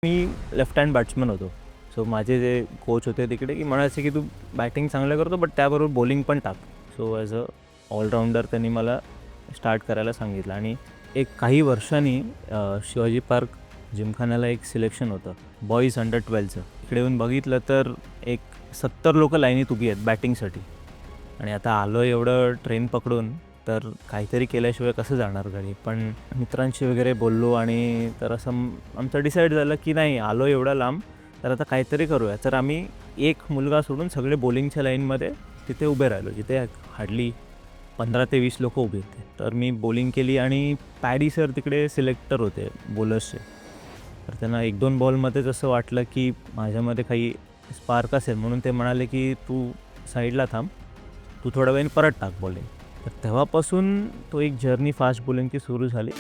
मी left hand batsman होतो. So माझे जे कोच होते तिकडे की म्हणायचे की तू बॅटिंग चांगलं करतो बट त्याबरोबर बॉलिंग पण टाक. सो ॲज अ ऑलराऊंडर त्यांनी मला स्टार्ट करायला सांगितलं आणि एक काही वर्षांनी शिवाजी पार्क जिमखान्याला एक सिलेक्शन होतं बॉईज अंडर-12चं. इकडे येऊन बघितलं तर एक 70 लोकं लाईनीत उभी आहेत बॅटिंगसाठी आणि आता आलो एवढं ट्रेन पकडून तर काहीतरी केल्याशिवाय कसं जाणार घरी. पण मित्रांशी वगैरे बोललो आणि तर असं आमचं डिसाईड झालं की नाही आलो एवढा लांब तर आता काहीतरी करूया. तर आम्ही एक मुलगा सोडून सगळे बॉलिंगच्या लाईनमध्ये तिथे उभे राहिलो जिथे हार्डली 15 ते 20 लोकं उभी होते. तर मी बॉलिंग केली आणि पॅडी सर तिकडे सिलेक्टर होते बॉलर्सचे. तर त्यांना 1-2 बॉलमध्येच असं वाटलं की माझ्यामध्ये काही स्पार्क असेल म्हणून ते म्हणाले की तू साईडला थांब, तू थोड्या वेळाने परत टाक बॉलिंग. तर तेव्हापासून तो एक जर्नी फास्ट बॉलिंगची सुरू झाली.